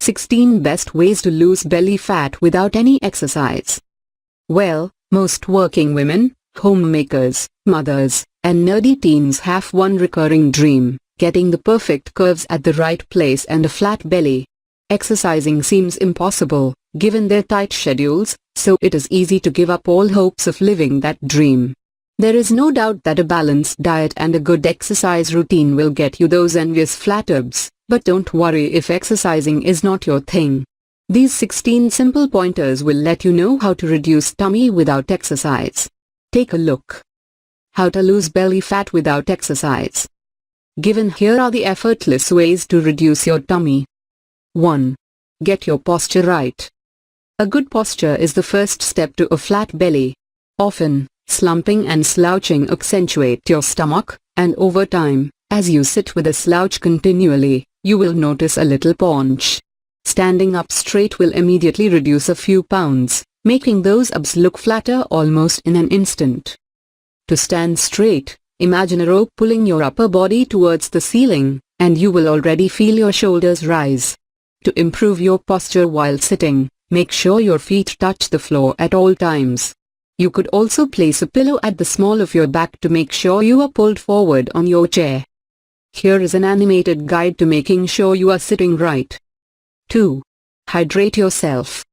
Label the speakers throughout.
Speaker 1: 16 Best Ways to Lose Belly Fat Without Any Exercise. Well, most working women, homemakers, mothers, and nerdy teens have one recurring dream: getting the perfect curves at the right place and a flat belly. Exercising seems impossible, given their tight schedules, so it is easy to give up all hopes of living that dream. There is no doubt that a balanced diet and a good exercise routine will get you those envious flat abs, but don't worry if exercising is not your thing. These 16 simple pointers will let you know how to reduce tummy without exercise. Take a look. How to lose belly fat without exercise. Given here are the effortless ways to reduce your tummy. 1. Get your posture right. A good posture is the first step to a flat belly. Often, slumping and slouching accentuate your stomach, and over time, as you sit with a slouch continually, you will notice a little paunch. Standing up straight will immediately reduce a few pounds, making those abs look flatter almost in an instant. To stand straight, imagine a rope pulling your upper body towards the ceiling, and you will already feel your shoulders rise. To improve your posture while sitting, make sure your feet touch the floor at all times. You could also place a pillow at the small of your back to make sure you are pulled forward on your chair. Here is an animated guide to making sure you are sitting right. 2. Hydrate yourself.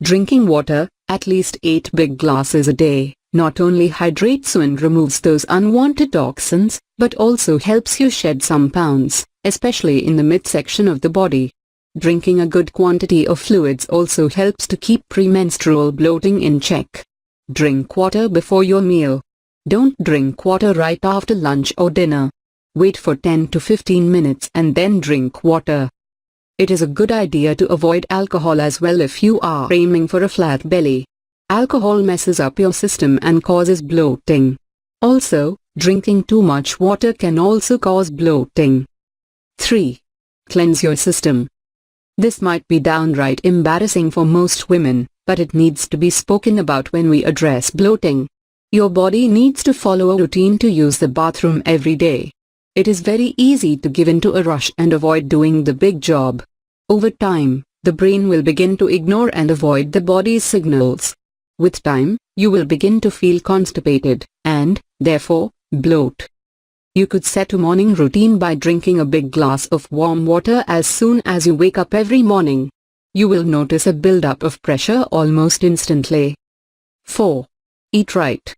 Speaker 1: Drinking water, at least 8 big glasses a day, not only hydrates you and removes those unwanted toxins, but also helps you shed some pounds, especially in the midsection of the body. Drinking a good quantity of fluids also helps to keep premenstrual bloating in check. Drink water before your meal. Don't drink water right after lunch or dinner. Wait for 10 to 15 minutes and then drink water. It is a good idea to avoid alcohol as well if you are aiming for a flat belly. Alcohol messes up your system and causes bloating. Also, drinking too much water can also cause bloating. 3. Cleanse your system. This might be downright embarrassing for most women, but it needs to be spoken about when we address bloating. Your body needs to follow a routine to use the bathroom every day. It is very easy to give in to a rush and avoid doing the big job. Over time, the brain will begin to ignore and avoid the body's signals. With time, you will begin to feel constipated, and, therefore, bloat. You could set a morning routine by drinking a big glass of warm water as soon as you wake up every morning. You will notice a buildup of pressure almost instantly. 4. Eat right.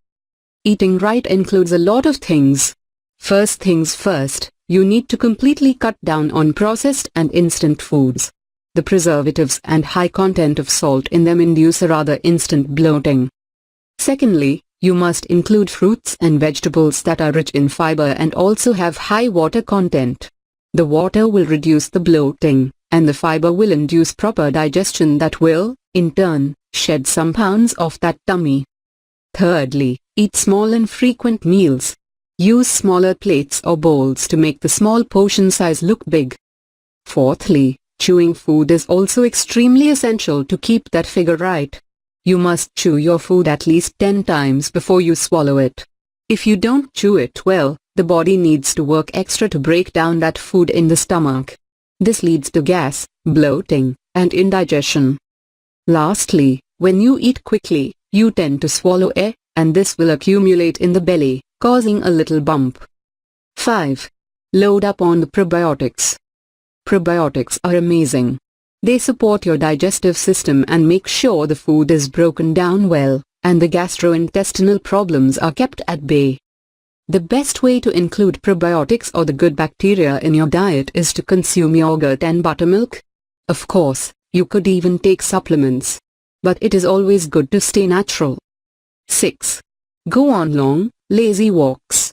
Speaker 1: Eating right includes a lot of things. First things first, you need to completely cut down on processed and instant foods. The preservatives and high content of salt in them induce a rather instant bloating. Secondly, you must include fruits and vegetables that are rich in fiber and also have high water content. The water will reduce the bloating, and the fiber will induce proper digestion that will, in turn, shed some pounds off that tummy. Thirdly, eat small and frequent meals. Use smaller plates or bowls to make the small portion size look big. Fourthly, chewing food is also extremely essential to keep that figure right. You must chew your food at least 10 times before you swallow it. If you don't chew it well, the body needs to work extra to break down that food in the stomach. This leads to gas, bloating, and indigestion. Lastly, when you eat quickly, you tend to swallow air, and this will accumulate in the belly, causing a little bump. 5. Load up on the probiotics. Probiotics are amazing. They support your digestive system and make sure the food is broken down well, and the gastrointestinal problems are kept at bay. The best way to include probiotics or the good bacteria in your diet is to consume yogurt and buttermilk. Of course, you could even take supplements. But it is always good to stay natural. 6. Go on long, lazy walks.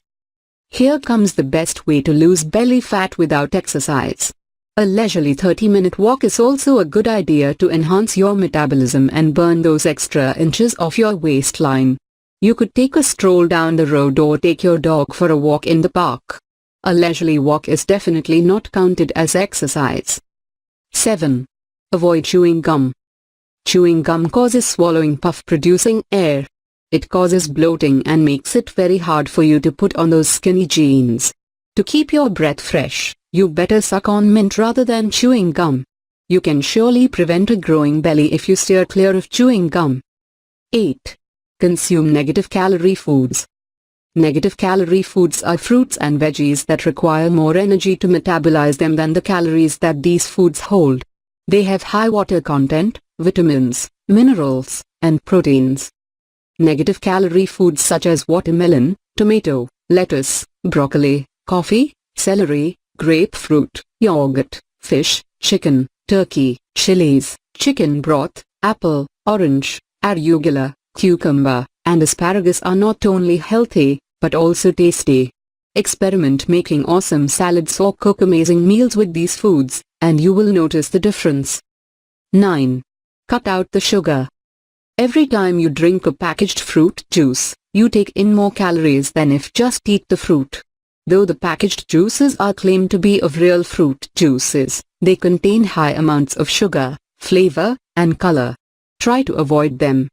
Speaker 1: Here comes the best way to lose belly fat without exercise. A leisurely 30-minute walk is also a good idea to enhance your metabolism and burn those extra inches off your waistline. You could take a stroll down the road or take your dog for a walk in the park. A leisurely walk is definitely not counted as exercise. 7. Avoid chewing gum. Chewing gum causes swallowing puff producing air. It causes bloating and makes it very hard for you to put on those skinny jeans. To keep your breath fresh, you better suck on mint rather than chewing gum. You can surely prevent a growing belly if you steer clear of chewing gum. 8. Consume negative calorie foods. Negative calorie foods are fruits and veggies that require more energy to metabolize them than the calories that these foods hold. They have high water content, vitamins, minerals, and proteins. Negative calorie foods such as watermelon, tomato, lettuce, broccoli, coffee, celery, grapefruit, yogurt, fish, chicken, turkey, chilies, chicken broth, apple, orange, arugula, cucumber, and asparagus are not only healthy, but also tasty. Experiment making awesome salads or cook amazing meals with these foods, and you will notice the difference. 9. Cut out the sugar. Every time you drink a packaged fruit juice, you take in more calories than if just eat the fruit. Though the packaged juices are claimed to be of real fruit juices, they contain high amounts of sugar, flavor, and color. Try to avoid them.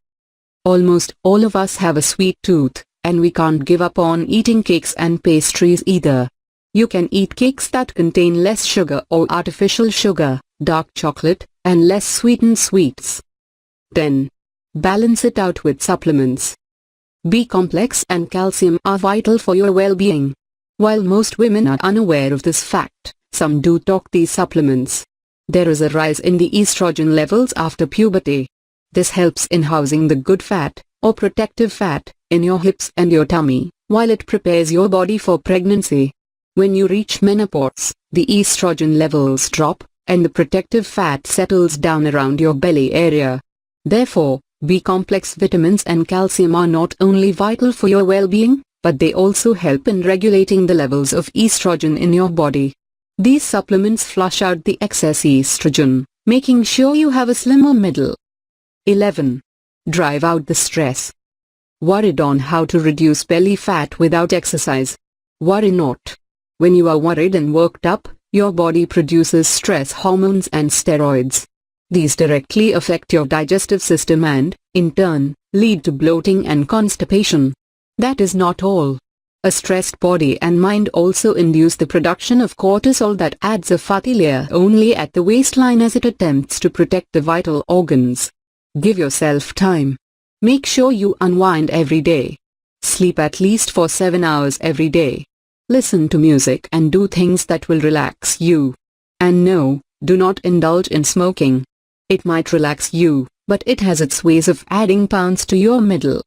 Speaker 1: Almost all of us have a sweet tooth, and we can't give up on eating cakes and pastries either. You can eat cakes that contain less sugar or artificial sugar, dark chocolate, and less sweetened sweets. 10. Balance it out with supplements. B-complex and calcium are vital for your well-being. While most women are unaware of this fact, some do talk these supplements. There is a rise in the estrogen levels after puberty. This helps in housing the good fat, or protective fat, in your hips and your tummy, while it prepares your body for pregnancy. When you reach menopause, the estrogen levels drop, and the protective fat settles down around your belly area. Therefore, B-complex vitamins and calcium are not only vital for your well-being, but they also help in regulating the levels of estrogen in your body. These supplements flush out the excess estrogen, making sure you have a slimmer middle. 11. Drive out the stress. Worried on how to reduce belly fat without exercise? Worry not. When you are worried and worked up, your body produces stress hormones and steroids. These directly affect your digestive system and, in turn, lead to bloating and constipation. That is not all. A stressed body and mind also induce the production of cortisol that adds a fatty layer only at the waistline as it attempts to protect the vital organs. Give yourself time. Make sure you unwind every day. Sleep at least for 7 hours every day. Listen to music and do things that will relax you. And no, do not indulge in smoking. It might relax you, but it has its ways of adding pounds to your middle.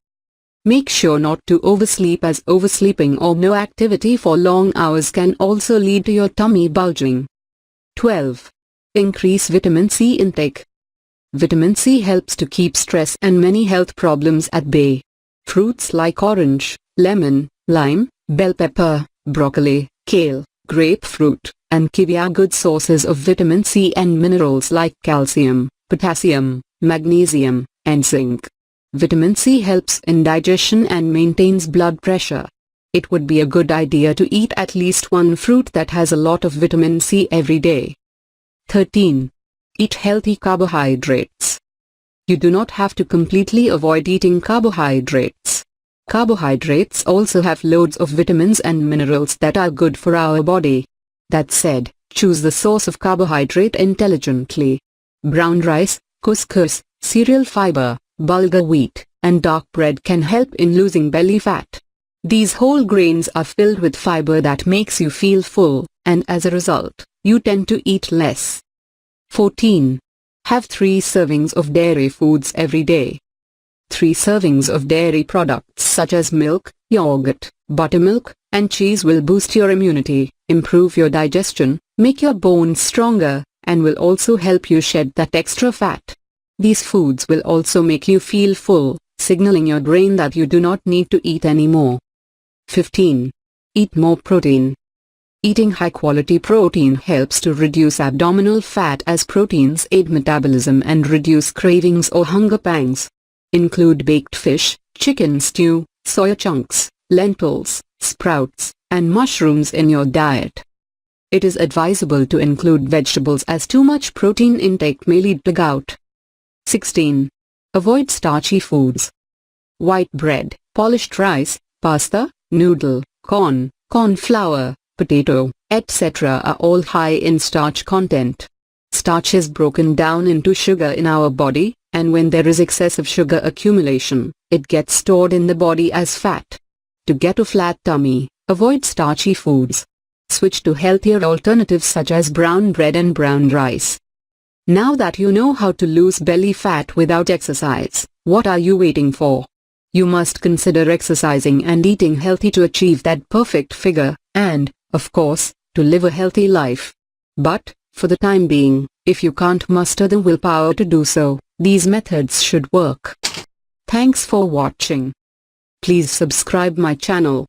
Speaker 1: Make sure not to oversleep, as oversleeping or no activity for long hours can also lead to your tummy bulging. 12. Increase vitamin C intake. Vitamin C helps to keep stress and many health problems at bay. Fruits like orange, lemon, lime, bell pepper, broccoli, kale, grapefruit, and kiwi are good sources of vitamin C and minerals like calcium, potassium, magnesium, and zinc. Vitamin C helps in digestion and maintains blood pressure. It would be a good idea to eat at least one fruit that has a lot of vitamin C every day. 13. Eat healthy carbohydrates. You do not have to completely avoid eating carbohydrates. Carbohydrates also have loads of vitamins and minerals that are good for our body. That said, choose the source of carbohydrate intelligently. Brown rice, couscous, cereal fiber, bulgur wheat, and dark bread can help in losing belly fat. These whole grains are filled with fiber that makes you feel full, and as a result, you tend to eat less. 14. Have 3 servings of dairy foods every day. 3 servings of dairy products such as milk, yogurt, buttermilk, and cheese will boost your immunity, improve your digestion, make your bones stronger, and will also help you shed that extra fat. These foods will also make you feel full, signaling your brain that you do not need to eat anymore. 15. Eat more protein. Eating high-quality protein helps to reduce abdominal fat, as proteins aid metabolism and reduce cravings or hunger pangs. Include baked fish, chicken stew, soya chunks, lentils, sprouts, and mushrooms in your diet. It is advisable to include vegetables, as too much protein intake may lead to gout. 16. Avoid starchy foods. White bread, polished rice, pasta, noodle, corn flour, potato, etc. are all high in starch content. starch is broken down into sugar in our body, and when there is excessive sugar accumulation, it gets stored in the body as fat. To get a flat tummy, avoid starchy foods. Switch to healthier alternatives such as brown bread and brown rice. Now that you know how to lose belly fat without exercise, what are you waiting for? You must consider exercising and eating healthy to achieve that perfect figure, and, of course, to live a healthy life. But, for the time being, if you can't muster the willpower to do so, these methods should work. Thanks for watching. Please subscribe my channel.